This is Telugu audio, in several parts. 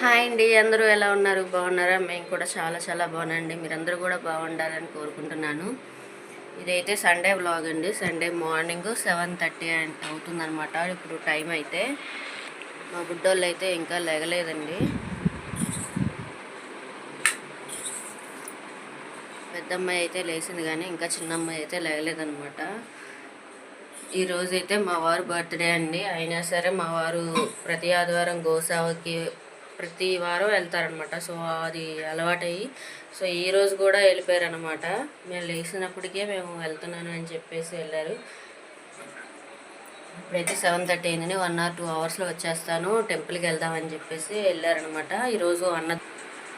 హాయ్ అండి, అందరూ ఎలా ఉన్నారు? బాగున్నారా? మేము కూడా చాలా చాలా బాగున్నాండి. మీరందరూ కూడా బాగుండాలని కోరుకుంటున్నాను. ఇదైతే సండే వ్లాగ్ అండి. సండే మార్నింగ్ 7:30 అవుతుందన్నమాట. ఇప్పుడు టైం అయితే మా బుడ్డోళ్ళు అయితే ఇంకా లేగలేదండి. పెద్దమ్మాయి అయితే లేచింది కానీ ఇంకా చిన్నమ్మాయి అయితే లేగలేదన్నమాట. ఈరోజైతే మా వారు బర్త్డే అండి. అయినా సరే మా వారు ప్రతి ఆదివారం గోసేవకి ప్రతి వారం వెళ్తారనమాట. సో అది అలవాటయ్యి సో ఈరోజు కూడా వెళ్ళిపోయారనమాట. మేము లేచినప్పటికే మేము వెళ్తున్నాను అని చెప్పేసి వెళ్ళారు. ఇప్పుడైతే 7:30 అయిందని 1 or 2 అవర్స్లో వచ్చేస్తాను, టెంపుల్కి వెళ్దామని చెప్పేసి వెళ్ళారనమాట. ఈరోజు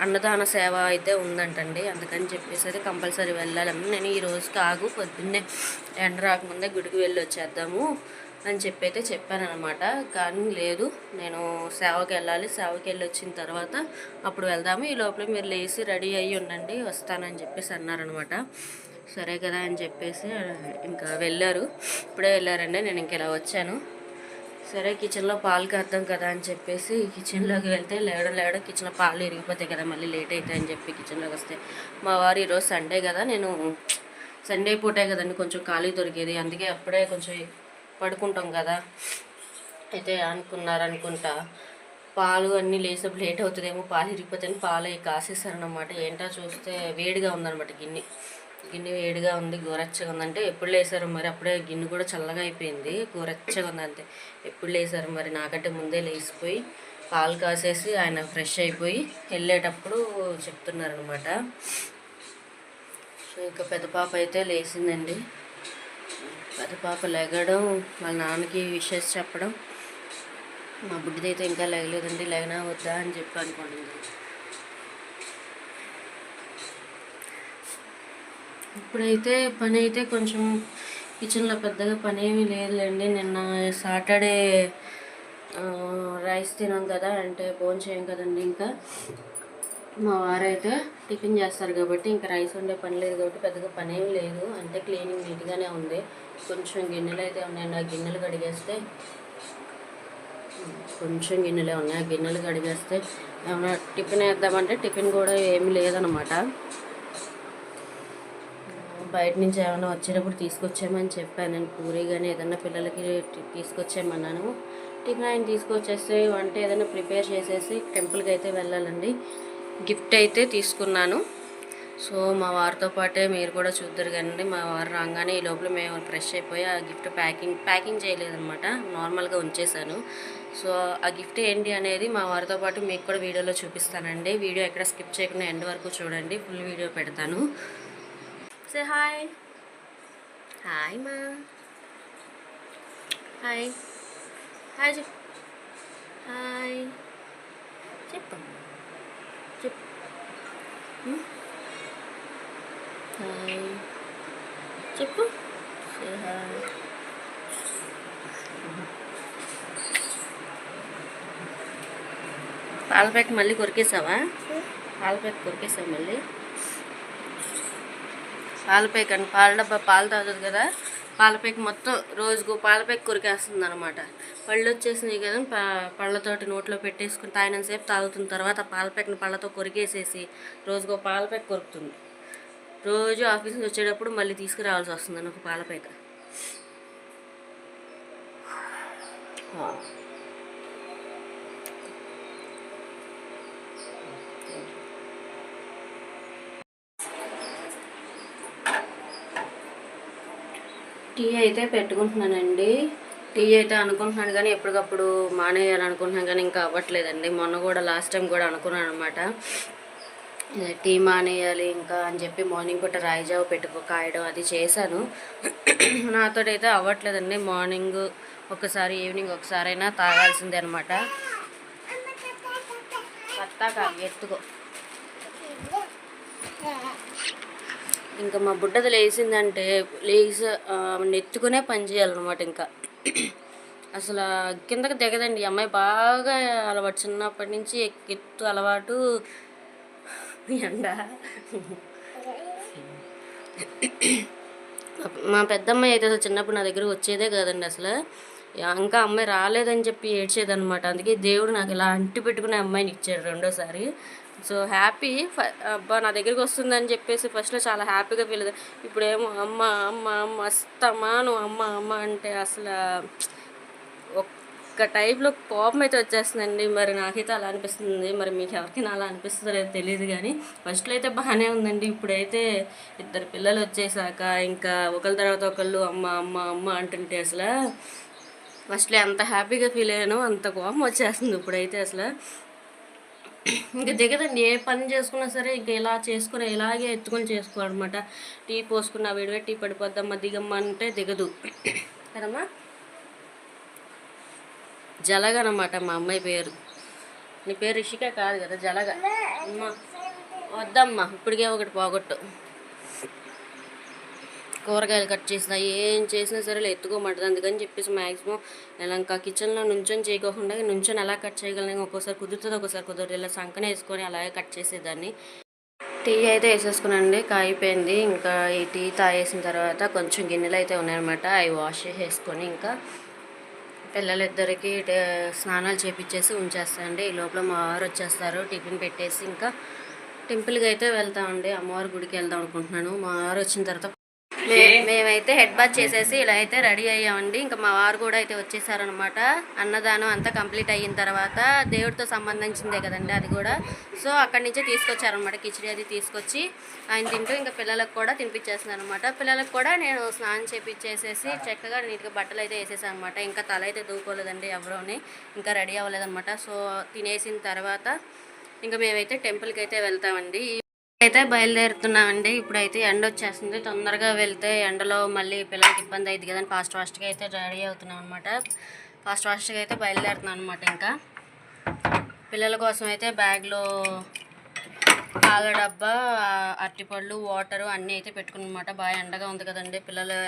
అన్నదాన సేవ అయితే ఉందంటండి. అందుకని చెప్పేసి అయితే కంపల్సరీ వెళ్ళాలని నేను ఈరోజు కాగు పొద్దున్నే ఎండ రాకముందే గుడికి వెళ్ళి వచ్చేద్దాము అని చెప్పి అయితే చెప్పానమాట. కానీ లేదు, నేను సేవకి వెళ్ళాలి, సేవకి వెళ్ళి వచ్చిన తర్వాత అప్పుడు వెళ్దాము, ఈ లోపల మీరు లేచి రెడీ అయ్యి ఉండండి వస్తానని చెప్పేసి అన్నారనమాట. సరే కదా అని చెప్పేసి ఇంకా వెళ్ళారు. ఇప్పుడే వెళ్ళారండి, నేను ఇంక ఇలా వచ్చాను. సరే కిచెన్లో పాలు కాద్దాం కదా అని చెప్పేసి కిచెన్లోకి వెళ్తే లేవడం కిచెన్లో పాలు ఇరిగిపోతాయి కదా, మళ్ళీ లేట్ అవుతాయి అని చెప్పి కిచెన్లోకి వస్తే మా వారు ఈరోజు సండే కదా, నేను సండే పూటే కదండి కొంచెం ఖాళీ దొరికేది, అందుకే అప్పుడే కొంచెం పడుకుంటాం కదా అయితే అనుకుంటా పాలు అన్నీ లేసేపు లేట్ అవుతుందేమో, పాలు ఇరిగిపోతాయని పాలు కాసేసారనమాట. ఏంటో చూస్తే వేడిగా ఉందన్నమాట. గిన్నె వేడిగా ఉంది, గోరెచ్చగా ఉందంటే ఎప్పుడు లేసారు మరి, అప్పుడే గిన్నె కూడా చల్లగా అయిపోయింది, గోరెచ్చగా ఉంది అంతే. ఎప్పుడు లేసారు మరి, నాకంటే ముందే లేచిపోయి పాలు కాసేసి ఆయన ఫ్రెష్ అయిపోయి వెళ్ళేటప్పుడు చెప్తున్నారనమాట. సో ఇంకా పెద్ద పాప అయితే లేచిందండి. పెద్ద పాప లెగడం, వాళ్ళ నాన్నకి విషెస్ చెప్పడం, మా బుడ్డిదైతే ఇంకా లేగలేదండి. లేగనా వద్దా అని చెప్పి అనుకుంటుంది. ఇప్పుడైతే పని అయితే కొంచెం కిచెన్లో పెద్దగా పని ఏమీ లేదులేండి. నిన్న సాటర్డే రైస్ తినాం కదా, అంటే భోజనం చేయం కదండి. ఇంకా మా వారైతే టిఫిన్ చేస్తారు కాబట్టి ఇంకా రైస్ వండే పని లేదు కాబట్టి పెద్దగా పని ఏమి లేదు. అంటే క్లీనింగ్ నీట్గానే ఉంది. కొంచెం గిన్నెలు అయితే ఉన్నాయండి, ఆ గిన్నెలు కడిగేస్తే ఆ గిన్నెలు కడిగేస్తే ఏమైనా టిఫిన్ వేద్దామంటే టిఫిన్ కూడా ఏమీ లేదనమాట. బయట నుంచి ఏమైనా వచ్చేటప్పుడు తీసుకొచ్చామని చెప్పాను నేను, పూరి కానీ ఏదైనా పిల్లలకి తీసుకొచ్చేయమన్నాను. టిఫిన్ ఆయన తీసుకొచ్చేస్తే వంట ఏదైనా ప్రిపేర్ చేసేసి టెంపుల్కి అయితే వెళ్ళాలండి. గిఫ్ట్ అయితే తీసుకున్నాను. సో మా వారితో పాటే మీరు కూడా చూద్దరు కానీ, మా వారు రాగానే ఈ లోపల మేము ఫ్రెష్ అయిపోయి ఆ గిఫ్ట్ ప్యాకింగ్ చేయలేదన్నమాట, నార్మల్గా ఉంచేసాను. సో ఆ గిఫ్ట్ ఏంటి అనేది మా వారితో పాటు మీకు కూడా వీడియోలో చూపిస్తానండి. వీడియో ఎక్కడ స్కిప్ చేయకుండా ఎండ్ వరకు చూడండి, ఫుల్ వీడియో పెడతాను. Say hi. హాయ్ మా. హాయ్ హాయ్ చెప్పు. హాయ్ చెప్పు హాయ్ చెప్పు. Say hi. పాల ప్యాక్ మళ్ళీ కొరికేసావా? పాల ప్యాక్ కొరికేసావు మళ్ళీ. పాల ప్యాక్ అని పాల డబ్బా పాలు తాగుతుంది కదా, పాల ప్యాక్ మొత్తం రోజుకు పాల ప్యాక్ కొరికేస్తుంది అనమాట. పళ్ళు వచ్చేసినాయి కదా, పళ్ళతోటి నోట్లో పెట్టేసుకుని తాగినంతసేపు తాగుతున్న తర్వాత పాల ప్యాక్ని పళ్ళతో కొరికేసేసి రోజుకు పాల ప్యాక్ కొరుకుతుంది. రోజు ఆఫీస్ నుంచి వచ్చేటప్పుడు మళ్ళీ తీసుకురావాల్సి వస్తుంది ఒక పాల ప్యాక్. టీ అయితే పెట్టుకుంటున్నానండి. టీ అయితే అనుకుంటున్నాను కానీ ఎప్పటికప్పుడు మానేయాలనుకుంటున్నాను కానీ ఇంకా అవ్వట్లేదండి. మొన్న కూడా లాస్ట్ టైం కూడా అనుకున్నాను అనమాట, టీ మానేయాలి ఇంకా అని చెప్పి మార్నింగ్ పూట రాయిజావ కాయడం అది చేశాను. నాతో అయితే అవ్వట్లేదండి. మార్నింగ్ ఒకసారి, ఈవినింగ్ ఒకసారైనా తాగాల్సిందే అనమాట. ఎత్తుకో. ఇంకా మా బుడ్డది లేచిందంటే నెత్తుకునే పని చేయాలన్నమాట. ఇంకా అసలు కిందకి దిగదండి ఈ అమ్మాయి, బాగా అలవాటు, చిన్నప్పటి నుంచి ఎత్తు అలవాటు. ఎండ మా పెద్దమ్మాయి అయితే అసలు చిన్నప్పుడు నా దగ్గర వచ్చేదే కదండి. అసలు ఇంకా అమ్మాయి రాలేదని చెప్పి ఏడ్చేదనమాట. అందుకే దేవుడు నాకు ఇలా అంటి పెట్టుకునే అమ్మాయిని ఇచ్చాడు రెండోసారి. So happy. అబ్బా నా దగ్గరికి వస్తుందని చెప్పేసి ఫస్ట్లో చాలా హ్యాపీగా ఫీల్ అయ్యాను. ఇప్పుడేమో అమ్మ అమ్మ అమ్మ వస్తామా నువ్వు అమ్మ అమ్మ అంటే అసలు ఒక్క టైప్లో కోపం అయితే వచ్చేస్తుందండి. మరి నాకైతే అలా అనిపిస్తుంది. మరి మీకు ఎవరికైనా అలా అనిపిస్తుందో లేదో తెలియదు కానీ ఫస్ట్లో అయితే బాగానే ఉందండి. ఇప్పుడైతే ఇద్దరు పిల్లలు వచ్చేసాక ఇంకా ఒకరి తర్వాత ఒకళ్ళు అమ్మ అమ్మ అమ్మ అంటుంటే అసలు ఫస్ట్లో ఎంత హ్యాపీగా ఫీల్ అయ్యానో అంత కోపం వచ్చేస్తుంది ఇప్పుడైతే అసలు. ఇంకా దిగదండి. ఏ పని చేసుకున్నా సరే ఇంక ఇలా చేసుకుని ఇలాగే ఎత్తుకొని చేసుకోవాలన్నమాట. టీ పోసుకున్న వేడివే టీ పడిపోద్దమ్మా దిగమ్మా అంటే దిగదు కదమ్మా. జలగ అనమాట మా అమ్మాయి పేరు. నీ పేరు రిషిక కాదు కదా, జలగ. అమ్మా వద్దమ్మా ఇప్పటికే ఒకటి పోగొట్టు. కూరగాయలు కట్ చేసినా ఏం చేసినా సరే ఎత్తుకోమంటుంది. అందుకని చెప్పేసి మ్యాక్సిమం ఇలా ఇంకా కిచెన్లో నుంచొని చేయకోకుండా నుంచొని ఎలా కట్ చేయగలను, ఒక్కోసారి కుదురుతుంది ఒక్కోసారి కుదరదు. ఇలా సంకన వేసుకొని అలాగే కట్ చేసేదాన్ని. టీ అయితే వేసేసుకున్నాండి, కాగిపోయింది. ఇంకా ఈ టీ తాగేసిన తర్వాత కొంచెం గిన్నెలు అయితే ఉన్నాయన్నమాట, అవి వాష్ చేసేసుకొని ఇంకా పిల్లలిద్దరికి స్నానాలు చేపించేసి ఉంచేస్తానండి. ఈ లోపల మా వారు వచ్చేస్తారు, టిఫిన్ పెట్టేసి ఇంకా టెంపుల్కి అయితే వెళ్తామండి. అమ్మవారి గుడికి వెళ్దాం అనుకుంటున్నాను. మా వారు వచ్చిన తర్వాత మేమైతే హెడ్ బాత్ చేసేసి ఇలా అయితే రెడీ అయ్యామండి. ఇంకా మా వారు కూడా అయితే వచ్చేసారనమాట. అన్నదానం అంతా కంప్లీట్ అయిన తర్వాత దేవుడితో సంబంధించిందే కదండి అది కూడా. సో అక్కడి నుంచే తీసుకొచ్చారనమాట కిచిడి అది తీసుకొచ్చి ఆయన తింటూ ఇంకా పిల్లలకు కూడా తినిపించేస్తున్నాను అనమాట. పిల్లలకు కూడా నేను స్నానం చేపించేసేసి చక్కగా నీట్గా బట్టలు అయితే వేసేసాను అనమాట. ఇంకా తల అయితే దూకోలేదండి ఎవరోని, ఇంకా రెడీ అవ్వలేదన్నమాట. సో తినేసిన తర్వాత ఇంకా మేమైతే టెంపుల్కి అయితే వెళ్తామండి. అయితే బయలుదేరుతున్నామండి. ఇప్పుడైతే ఎండ వచ్చేస్తుంది, తొందరగా వెళ్తే ఎండలో మళ్ళీ పిల్లలకి ఇబ్బంది అయింది కదండి. ఫాస్ట్గా అయితే రెడీ అవుతున్నాం అనమాట. ఫాస్ట్గా అయితే బయలుదేరుతున్నాం అనమాట. ఇంకా పిల్లల కోసం అయితే బ్యాగ్లో పాల డబ్బా, అరటిపళ్ళు, వాటరు అన్నీ అయితే పెట్టుకున్నాం అనమాట. బాగా ఎండగా ఉంది కదండి, పిల్లలు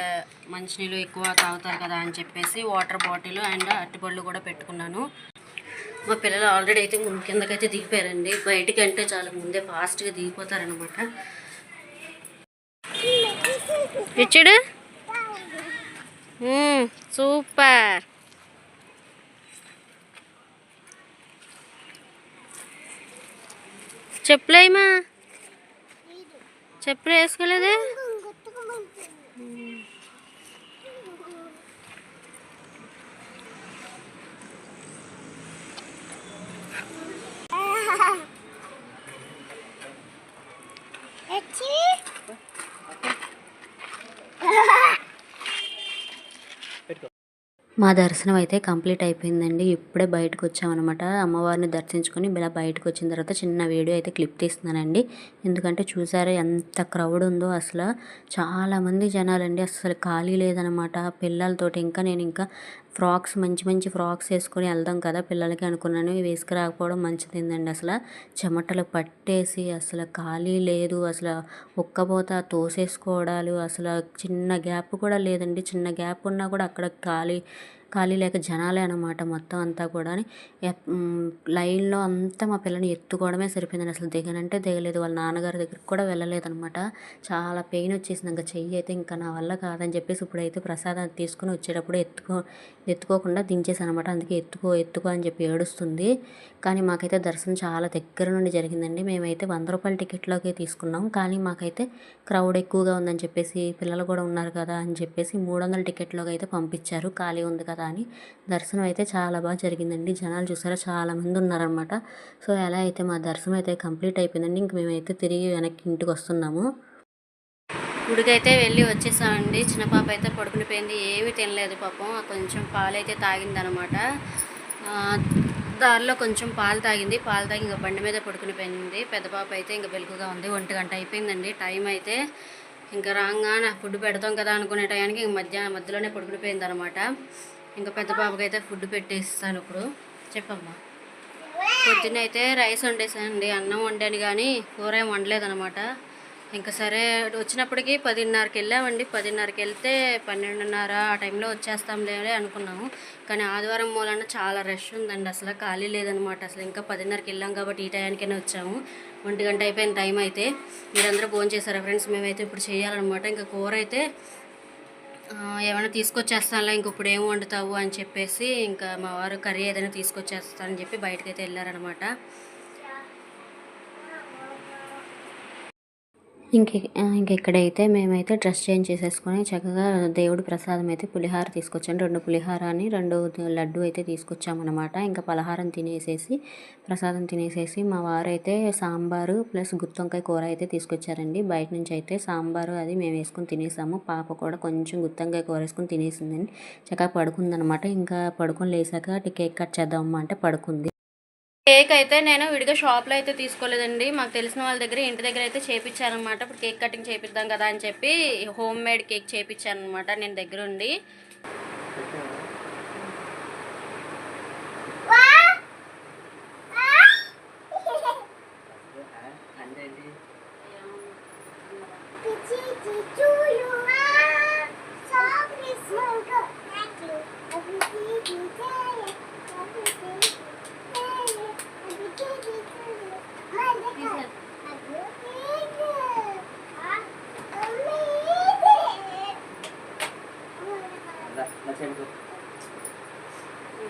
మంచినీళ్ళు ఎక్కువ తాగుతారు కదా అని చెప్పేసి వాటర్ బాటిల్ అండ్ అరటిపళ్ళు కూడా పెట్టుకున్నాను. మా పిల్లలు ఆల్రెడీ అయితే ముందు కిందకైతే దిగిపోయారండి. బయటికి అంటే చాలా ముందే ఫాస్ట్గా దిగిపోతారనమాట. ఇచ్చాడు సూపర్. చెప్పులేమా, చెప్పులు వేసుకోలేదే. మా దర్శనం అయితే కంప్లీట్ అయిపోయిందండి. ఇప్పుడే బయటకు వచ్చామన్నమాట. అమ్మవారిని దర్శించుకొని ఇలా బయటకు వచ్చిన తర్వాత చిన్న వీడియో అయితే క్లిప్ తీస్తున్నానండి. ఎందుకంటే చూసారా ఎంత క్రౌడ్ ఉందో, అసలు చాలామంది జనాలండి, అసలు ఖాళీ లేదనమాట. పిల్లలతోటి ఇంకా నేను ఇంకా ఫ్రాక్స్ మంచి మంచి ఫ్రాక్స్ వేసుకొని వెళ్దాం కదా పిల్లలకి అనుకున్నాను. వేసుకురాకపోవడం మంచిదిందండి. అసలు చెమటలు పట్టేసి అసలు ఖాళీ లేదు. అసలు ఒక్కపోత తోసేసుకోవడాలు, అసలు చిన్న గ్యాప్ కూడా లేదండి. చిన్న గ్యాప్ ఉన్నా కూడా అక్కడ ఖాళీ లేక జనాలే అనమాట మొత్తం అంతా కూడా. లైన్లో అంతా మా పిల్లని ఎత్తుకోవడమే సరిపోయిందండి. అసలు దిగనంటే దిగలేదు, వాళ్ళ నాన్నగారి దగ్గరికి కూడా వెళ్ళలేదనమాట. చాలా పెయిన్ వచ్చేసింది. ఇంకా చెయ్యి అయితే ఇంకా నా వల్ల కాదని చెప్పేసి ఇప్పుడైతే ప్రసాదం తీసుకుని వచ్చేటప్పుడు ఎత్తుకోకుండా దించేసాను అనమాట. అందుకే ఎత్తుకో అని చెప్పి ఏడుస్తుంది. కానీ మాకైతే దర్శనం చాలా దగ్గర నుండి జరిగిందండి. మేమైతే 100 రూపాయల టికెట్లోకి తీసుకున్నాం. కానీ మాకైతే క్రౌడ్ ఎక్కువగా ఉందని చెప్పేసి, పిల్లలు కూడా ఉన్నారు కదా అని చెప్పేసి 300 టికెట్లోకి అయితే పంపించారు, ఖాళీ ఉంది కదా అని. దర్శనం అయితే చాలా బాగా జరిగిందండి. జనాలు చూసారా చాలామంది ఉన్నారనమాట. సో ఎలా అయితే మా దర్శనం అయితే కంప్లీట్ అయిపోయిందండి. ఇంక మేమైతే తిరిగి వెనక్కి ఇంటికి వస్తున్నాము. గుడికైతే వెళ్ళి వచ్చేసామండి. చిన్న పాప అయితే పడుకునిపోయింది, ఏమీ తినలేదు పాపం. కొంచెం పాలైతే తాగిందనమాట. దారిలో కొంచెం పాలు తాగి ఇంకా బండి మీద పడుకునిపోయింది. పెద్ద పాప అయితే ఇంకా వెలుగుగా ఉంది. 1 గంట అయిపోయిందండి టైం అయితే. ఇంకా రాగానే ఫుడ్ పెడతాం కదా అనుకునే టయానికి మధ్యలోనే పడుకునిపోయింది అనమాట. ఇంకా పెద్ద పాపకి అయితే ఫుడ్ పెట్టేస్తాను ఇప్పుడు. చెప్పమ్మా. పొద్దున్న అయితే రైస్ వండేసానండి, అన్నం వండాను కానీ కూర ఏం వండలేదనమాట. ఇంకా సరే వచ్చినప్పటికీ 10:30కి వెళ్ళామండి. 10:30కి వెళ్తే 12:30 ఆ టైంలో వచ్చేస్తాంలే అనుకున్నాము. కానీ ఆదివారం మూలన చాలా రష్ ఉందండి, అసలు ఖాళీ లేదనమాట. అసలు ఇంకా 10:30కి వెళ్ళాం కాబట్టి ఈ టయానికైనా వచ్చాము. 1 గంట అయిపోయిన టైం అయితే. మీరందరూ భోజనం చేశారా ఫ్రెండ్స్? మేమైతే ఇప్పుడు చేయాలన్నమాట. ఇంకా కూర అయితే ఏమైనా తీసుకొచ్చేస్తానులే ఇంక ఇప్పుడు ఏం వండుతావు అని చెప్పేసి ఇంకా మా వారు కర్రీ ఏదైనా తీసుకొచ్చేస్తానని చెప్పి బయటకైతే వెళ్ళారనమాట. ఇంకెక్కడైతే మేమైతే డ్రెస్ చేంజ్ చేసేసుకొని చక్కగా దేవుడి ప్రసాదం అయితే పులిహార తీసుకొచ్చాను. 2 పులిహార అని 2 లడ్డు అయితే తీసుకొచ్చామన్నమాట. ఇంకా పలహారం తినేసేసి ప్రసాదం తినేసేసి మా వారైతే సాంబారు ప్లస్ గుత్తొంకాయ కూర అయితే తీసుకొచ్చారండి. బయట నుంచి అయితే సాంబారు అది మేము వేసుకొని తినేసాము. పాప కూడా కొంచెం గుత్తొంకాయ కూర వేసుకొని తినేసిందని చక్కగా పడుకుందనమాట. ఇంకా పడుకొని లేసాక కేక్ కట్ చేద్దామమ్మా అంటే పడుకుంది. కేక్ అయితే నేను విడిగా షాప్లో అయితే తీసుకోలేదండి. మాకు తెలిసిన వాళ్ళ దగ్గర ఇంటి దగ్గర అయితే చేయించానమాట. ఇప్పుడు కేక్ కటింగ్ చేపిద్దాం కదా అని చెప్పి హోమ్ మేడ్ కేక్ చేయించాను అనమాట నేను దగ్గరుండి.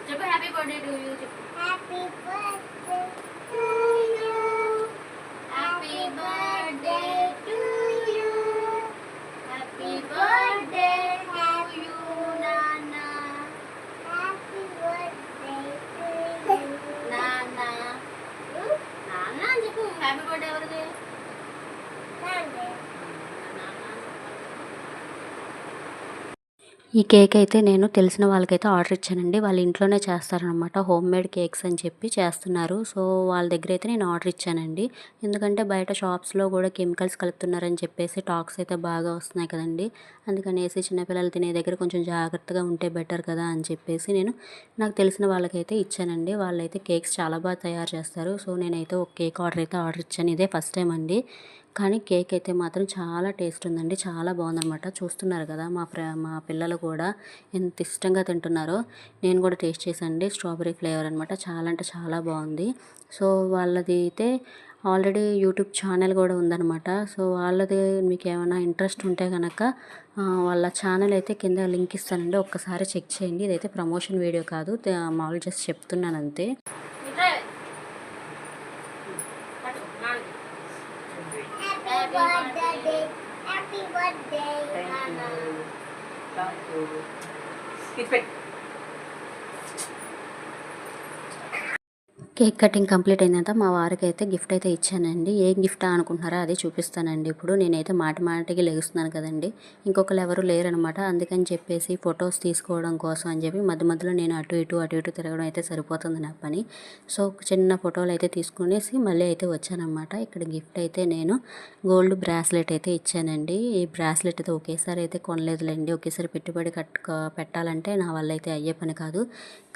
చెప్పు హ్యాపీ బర్త్డే టు యూ. చెప్పు happy birthday to you, happy birthday to you, happy birthday to you నాన్న, హ్యాపీ బర్త్డే టు యూ నాన్న. నాన్న అని చెప్పు. హ్యాపీ బర్త్డే ఎవరిది? ఈ కేక్ అయితే నేను తెలిసిన వాళ్ళకైతే ఆర్డర్ ఇచ్చానండి. వాళ్ళ ఇంట్లోనే చేస్తారనమాట. హోమ్ మేడ్ కేక్స్ అని చెప్పి చేస్తున్నారు. సో వాళ్ళ దగ్గర అయితే నేను ఆర్డర్ ఇచ్చానండి. ఎందుకంటే బయట షాప్స్లో కూడా కెమికల్స్ కలుపుతున్నారని చెప్పేసి టాక్స్ అయితే బాగా వస్తున్నాయి కదండి. అందుకనేసి చిన్నపిల్లలు తినే దగ్గర కొంచెం జాగ్రత్తగా ఉంటే బెటర్ కదా అని చెప్పేసి నేను నాకు తెలిసిన వాళ్ళకైతే ఇచ్చానండి. వాళ్ళైతే కేక్స్ చాలా బాగా తయారు చేస్తారు. సో నేనైతే ఒక కేక్ ఆర్డర్ ఇచ్చాను. ఇదే ఫస్ట్ టైం అండి. కానీ కేక్ అయితే మాత్రం చాలా టేస్ట్ ఉందండి. చాలా బాగుందనమాట. చూస్తున్నారు కదా మా పిల్లలు కూడా ఎంత ఇష్టంగా తింటున్నారో. నేను కూడా టేస్ట్ చేశానండి. స్ట్రాబెరీ ఫ్లేవర్ అనమాట. చాలా అంటే చాలా బాగుంది. సో వాళ్ళది అయితే ఆల్రెడీ యూట్యూబ్ ఛానల్ కూడా ఉందనమాట. సో వాళ్ళది మీకు ఏమైనా ఇంట్రెస్ట్ ఉంటే కనుక వాళ్ళ ఛానల్ అయితే కింద లింక్ ఇస్తానండి. ఒక్కసారి చెక్ చేయండి. ఇదైతే ప్రమోషన్ వీడియో కాదు, మామూలు జస్ట్ చెప్తున్నాను అంతే. Happy birthday, Nana. Thank you. It's cake cutting complete అయినంత మా వారికి అయితే గిఫ్ట్ అయితే ఇచ్చానండి. ఏం గిఫ్ట్ అనుకుంటున్నారో అది చూపిస్తానండి. ఇప్పుడు నేనైతే మాటికి లెగుస్తున్నాను కదండి. ఇంకొకరు ఎవరు లేరనమాట. అందుకని చెప్పేసి ఫొటోస్ తీసుకోవడం కోసం అని చెప్పి మధ్యలో నేను అటు ఇటు తిరగడం అయితే సరిపోతుంది నా పని. సో చిన్న ఫోటోలు అయితే తీసుకునేసి మళ్ళీ అయితే వచ్చానమాట. ఇక్కడ గిఫ్ట్ అయితే నేను గోల్డ్ బ్రాస్లెట్ అయితే ఇచ్చానండి. ఈ బ్రాస్లెట్ అయితే ఒకేసారి అయితే కొనలేదులేండి. ఒకేసారి పెట్టుబడి పెట్టాలంటే నా వల్ల అయితే అయ్యే పని కాదు.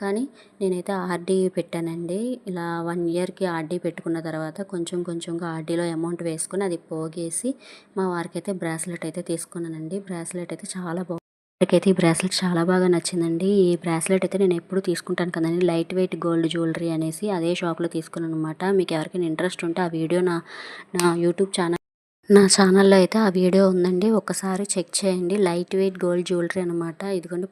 కానీ నేనైతే ఆర్డీ పెట్టానండి. ఇలా 1 ఇయర్కి ఆర్డీ పెట్టుకున్న తర్వాత కొంచెంగా ఆర్డీలో అమౌంట్ వేసుకొని అది పోగేసి మా వారికి అయితే బ్రాస్లెట్ అయితే తీసుకున్నానండి. బ్రాస్లెట్ అయితే చాలా బాగుంది. నాకైతే ఈ బ్రాస్లెట్ చాలా బాగా నచ్చిందండి. ఈ బ్రాస్లెట్ అయితే నేను ఎప్పుడు తీసుకుంటాను కదండి. లైట్ వెయిట్ గోల్డ్ జ్యువెలరీ అనేసి అదే షాప్లో తీసుకున్నాను అనమాట. మీకు ఎవరికైనా ఇంట్రెస్ట్ ఉంటే ఆ వీడియో నా యూట్యూబ్ ఛానల్లో అయితే ఆ వీడియో ఉందండి. ఒకసారి చెక్ చేయండి. లైట్ వెయిట్ గోల్డ్ జ్యువెలరీ అనమాట. ఇదిగోండి